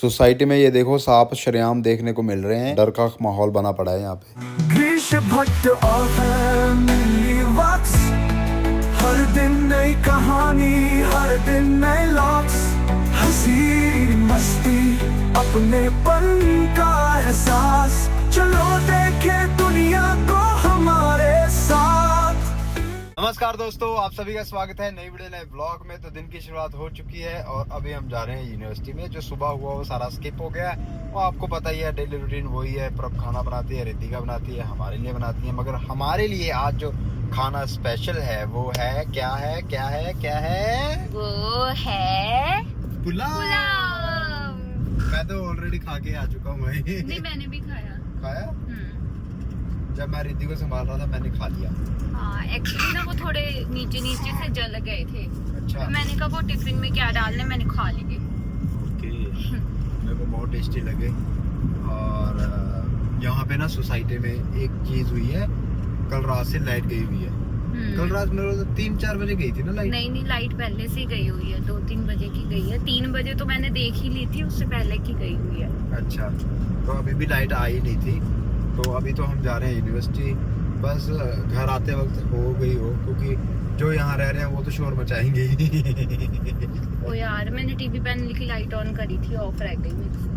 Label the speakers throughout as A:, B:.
A: Society में ये देखो सांप शरेआम देखने को मिल रहे हैं। डर का माहौल बना पड़ा है यहाँ पे।
B: हर दिन नई कहानी, हर दिन नए लॉक्स, हंसी मस्ती, अपनेपन का एहसास। चलो देखे दुनिया को हमारे साथ।
A: नमस्कार दोस्तों, आप सभी का स्वागत है नई वीडियो नए ब्लॉग में। तो दिन की शुरुआत हो चुकी है और अभी हम जा रहे हैं यूनिवर्सिटी में। जो सुबह हुआ वो सारा स्किप हो गया है। वो आपको पता ही है, डेली रूटीन वही है। प्रभ खाना बनाती है, रितिका बनाती है, हमारे लिए बनाती है। मगर हमारे लिए आज जो खाना स्पेशल है वो है क्या है क्या है क्या है?
C: वो है
A: पुलाव। मैं तो ऑलरेडी खा के आ चुका हूँ भाई।
C: नहीं, मैंने भी खाया।
A: जब मैं रिद्धि को संभाल रहा था मैंने खा लिया।
C: हाँ, एक्चुअली ना वो थोड़े नीचे नीचे से जल गए थे।
A: अच्छा।
C: तो मैंने कहा वो टिफिन में क्या डालने, मैंने खा लिए।
A: ओके। मेरे को बहुत टेस्टी लगे। और यहाँ पे ना सोसाइटी में एक चीज हुई है, कल रात से लाइट गई हुई है। कल रात मेरे को 3-4 बजे गई थी ना लाइट।
C: नहीं, लाइट पहले से ही गई हुई है। 2-3 बजे की गई है। 3 बजे तो मैंने देख ही ली थी, उससे पहले की गई हुई है।
A: अच्छा, तो अभी भी लाइट आई नहीं थी। तो अभी तो हम जा रहे हैं यूनिवर्सिटी। बस घर आते वक्त हो गई हो, क्योंकि जो यहाँ रह रहे हैं वो तो शोर मचाएंगे ही।
C: ओ यार, मैंने टीवी पैनल की लाइट ऑन करी थी, ऑफ रह गई मेरे से।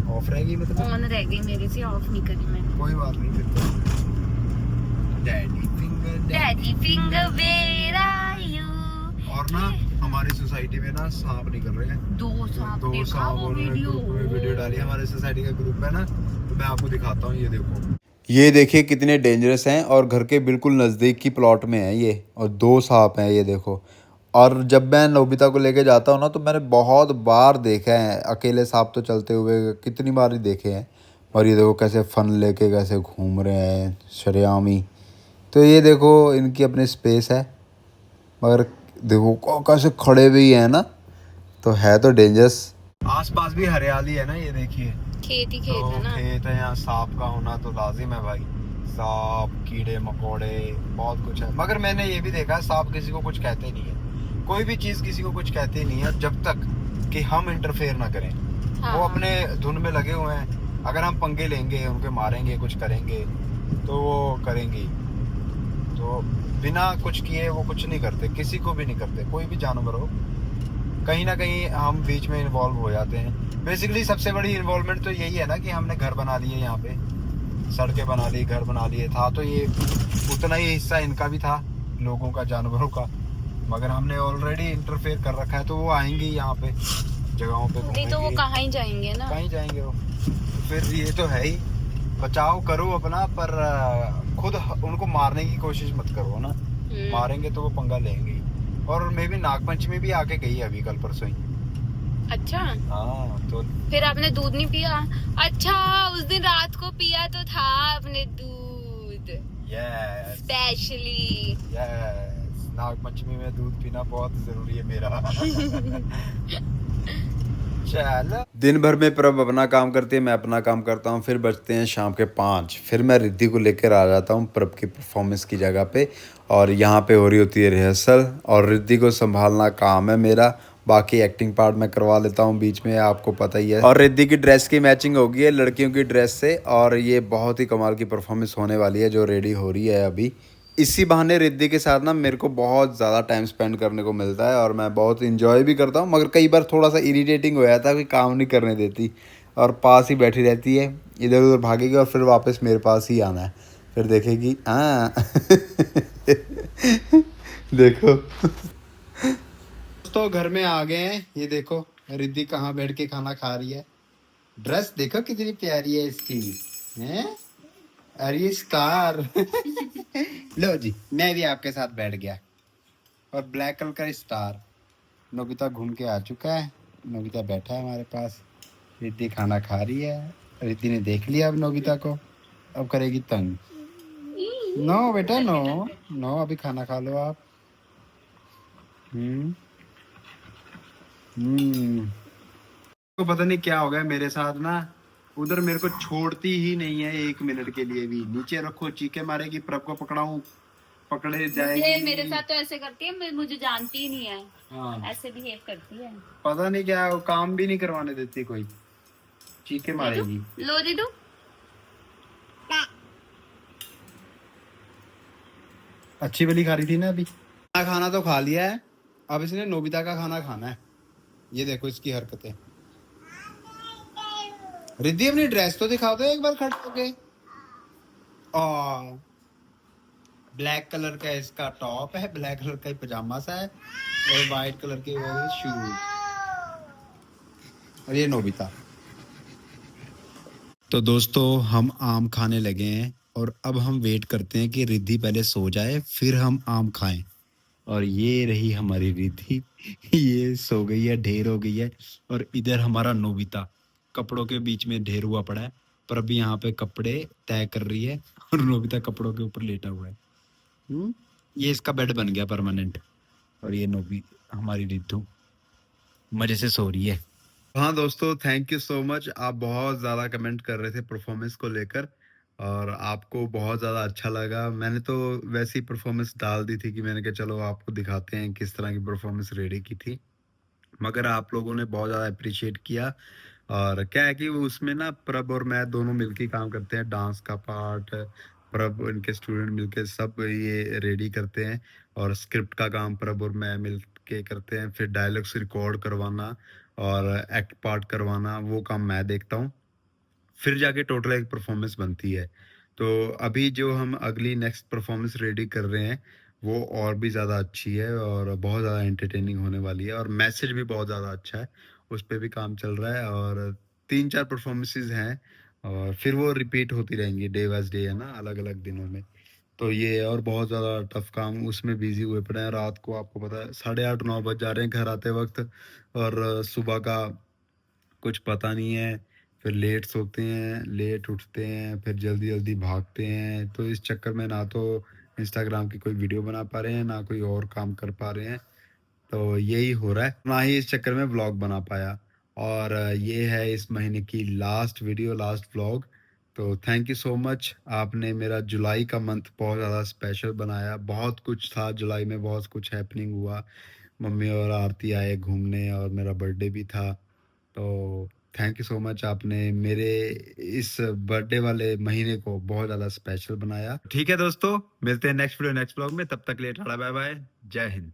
A: ऑफ रहेगी मतलब?
C: ऑन रह गई मेरे से, ऑफ नहीं करी मैंने।
A: कोई बात नहीं फिर तो।
C: Daddy finger where are you.
A: और ना हमारी सोसाइटी में ना सांप निकल रहे हैं।
C: दो सांप
A: दो
C: देखा
A: सांप।
C: वो
A: वीडियो डाली। हमारे सोसाइटी का ग्रुप है ना, तो मैं आपको दिखाता हूँ। ये देखो, ये देखिए कितने डेंजरस हैं। और घर के बिल्कुल नज़दीक की प्लॉट में है ये। और 2 सांप हैं, ये देखो। और जब मैं नोबिता को लेके जाता हूँ ना, तो मैंने बहुत बार देखा है अकेले सांप तो चलते हुए, कितनी बार ही देखे हैं। और ये देखो कैसे फन लेके कैसे घूम रहे हैं शरेआमी। तो ये देखो इनकी अपनी स्पेस है, मगर देखो कैसे खड़े भी हैं ना, तो है तो डेंजरस। आसपास भी हरियाली है ना, ये देखिए।
C: खेत ही
A: तो
C: खेत है ना।
A: खेत है, यहाँ सांप का होना तो लाजिम है भाई। सांप, कीड़े मकोड़े, बहुत कुछ है। मगर मैंने ये भी देखा है, सांप किसी को कुछ कहते नहीं है। कोई भी चीज किसी को कुछ कहती नहीं है जब तक कि हम इंटरफेयर ना करें।
C: हाँ।
A: वो अपने धुन में लगे हुए हैं। अगर हम पंगे लेंगे, उनके मारेंगे, कुछ करेंगे, तो वो करेंगी। तो बिना कुछ किए वो कुछ नहीं करते, किसी को भी नहीं करते। कोई भी जानवर हो, कहीं ना कहीं हम बीच में इन्वॉल्व हो जाते हैं। बेसिकली सबसे बड़ी इन्वॉल्वमेंट तो यही है ना कि हमने घर बना लिए, यहाँ पे सड़कें बना ली, घर बना लिए। था तो ये उतना ही हिस्सा इनका भी था, लोगों का, जानवरों का। मगर हमने ऑलरेडी इंटरफेयर कर रखा है, तो वो आएंगे यहाँ पे जगहों पे।
C: नहीं तो वो कहाँ ही जाएंगे ना।
A: कहीं जाएंगे वो। तो फिर ये तो है ही, बचाव करो अपना, पर खुद उनको मारने की कोशिश मत करो ना। मारेंगे तो वो पंगा लेंगे। और मे भी नागपंचमी भी आके गई है अभी, कल परसों ही।
C: अच्छा,
A: हाँ, तो
C: फिर आपने दूध नहीं पिया? अच्छा, उस दिन रात को पिया तो था आपने दूध
A: यस
C: स्पेशली।
A: यस, नागपंचमी में दूध पीना बहुत जरूरी है मेरा। चल, दिन भर में प्रभ अपना काम करती है, मैं अपना काम करता हूँ। फिर बजते हैं शाम के 5। फिर मैं रिद्धि को लेकर आ जाता हूँ प्रभ की परफॉर्मेंस की जगह पे। और यहाँ पे हो रही होती है रिहर्सल, और रिद्धि को संभालना काम है मेरा। बाकी एक्टिंग पार्ट मैं करवा लेता हूँ बीच में, आपको पता ही है। और रिद्धि की ड्रेस की मैचिंग हो गई है लड़कियों की ड्रेस से। और ये बहुत ही कमाल की परफॉर्मेंस होने वाली है जो रेडी हो रही है अभी। इसी बहाने रिद्धि के साथ ना मेरे को बहुत ज़्यादा टाइम स्पेंड करने को मिलता है, और मैं बहुत इंजॉय भी करता हूँ। मगर कई बार थोड़ा सा इरिटेटिंग हो जाता है कि काम नहीं करने देती और पास ही बैठी रहती है, इधर उधर भागेगी और फिर वापस मेरे पास ही आना है। फिर देखेगी हाँ। देखो दोस्तों, घर में आ गए हैं। ये देखो रिद्धि कहाँ बैठ के खाना खा रही है। ड्रेस देखो कितनी प्यारी है इसकी, हैं? अरे स्टार। लो जी, मैं भी आपके साथ बैठ गया। और ब्लैक कलर का स्टार। नोबिता घूम के आ चुका है। नोबिता बैठा है हमारे पास। रिद्धि खाना खा रही है। रिद्धि ने देख लिया अब नोबिता को, अब करेगी तंग। नो बेटा नो, नो अभी खाना खा लो आप। तो पता नहीं क्या हो गया मेरे साथ ना, उधर मेरे को छोड़ती ही नहीं है 1 मिनट के लिए भी। नीचे रखो चीखे मारेगी, प्रभ को पकड़ाऊं, पकड़े जाएगी।
C: मेरे साथ तो ऐसे करती है, मुझे जानती ही नहीं है।
A: हाँ,
C: ऐसे बिहेव करती है।
A: पता नहीं क्या, काम भी नहीं करवाने देती कोई। चीखे
C: दे
A: मारेगी।
C: दूं? लो दे दूं?
A: अच्छी वाली खा रही थी ना अभी। खाना खाना तो खा लिया है, अब इसने नोबिता का खाना खाना है। ये देखो इसकी हरकतें। रिद्धि अपनी ड्रेस तो दिखा दो एक बार खड़े होके। ब्लैक कलर का इसका टॉप है, ब्लैक कलर का पजामा सा है और वाइट कलर के वो शूज। और ये नोबिता। तो दोस्तों हम आम खाने लगे हैं और अब हम वेट करते हैं कि रिद्धि पहले सो जाए फिर हम आम खाएं। और ये रही हमारी रिद्धि। ये सो गई है, ढेर हो गई है। और इधर हमारा नोबिता कपड़ों के बीच में ढेर हुआ पड़ा है, पर अभी यहाँ पे कपड़े तय कर रही है और नोबिता कपड़ों के ऊपर लेटा हुआ है। ये इसका बेड बन गया परमानेंट। और ये नोबी हमारी रिद्धू मजे से सो रही है। हाँ दोस्तों, थैंक यू सो मच। आप बहुत ज़्यादा कमेंट कर रहे थे परफॉर्मेंस को लेकर और आपको बहुत ज़्यादा अच्छा लगा। मैंने तो वैसी परफॉर्मेंस डाल दी थी कि मैंने कहा चलो आपको दिखाते हैं किस तरह की परफॉर्मेंस रेडी की थी, मगर आप लोगों ने बहुत ज़्यादा अप्रिशिएट किया। और क्या है कि वो उसमें ना प्रभ और मैं दोनों मिलके काम करते हैं, डांस का पार्ट प्रभ इनके स्टूडेंट मिलके सब ये रेडी करते हैं और स्क्रिप्ट का काम प्रभ और मैं मिल के करते हैं। फिर डायलॉग्स रिकॉर्ड करवाना और एक्ट पार्ट करवाना वो काम मैं देखता हूँ, फिर जाके टोटल एक परफॉर्मेंस बनती है। तो अभी जो हम अगली नेक्स्ट परफॉर्मेंस रेडी कर रहे हैं वो और भी ज़्यादा अच्छी है और बहुत ज़्यादा एंटरटेनिंग होने वाली है और मैसेज भी बहुत ज़्यादा अच्छा है, उस पर भी काम चल रहा है। और 3-4 परफॉर्मेंसेज हैं और फिर वो रिपीट होती रहेंगी डे वाइज डे, है ना, अलग अलग दिनों में। तो ये और बहुत ज़्यादा टफ काम उसमें बिजी हुए पड़े हैं। रात को आपको पता है 8:30-9 बज जा रहे हैं घर आते वक्त और सुबह का कुछ पता नहीं है। फिर लेट सोते हैं, लेट उठते हैं, फिर जल्दी जल्दी भागते हैं। तो इस चक्कर में ना तो इंस्टाग्राम की कोई वीडियो बना पा रहे हैं ना कोई और काम कर पा रहे हैं। तो यही हो रहा है, ना ही इस चक्कर में व्लॉग बना पाया। और ये है इस महीने की लास्ट वीडियो, लास्ट व्लॉग। तो थैंक यू सो मच, आपने मेरा जुलाई का मंथ बहुत ज़्यादा स्पेशल बनाया। बहुत कुछ था जुलाई में, बहुत कुछ हैपनिंग हुआ। मम्मी और आरती आए घूमने और मेरा बर्थडे भी था। तो थैंक यू सो मच, आपने मेरे इस बर्थडे वाले महीने को बहुत ज़्यादा स्पेशल बनाया। ठीक है दोस्तों, मिलते हैं नेक्स्ट वीडियो नेक्स्ट व्लॉग में, तब तक के लिए टाटा बाय बाय, जय हिंद।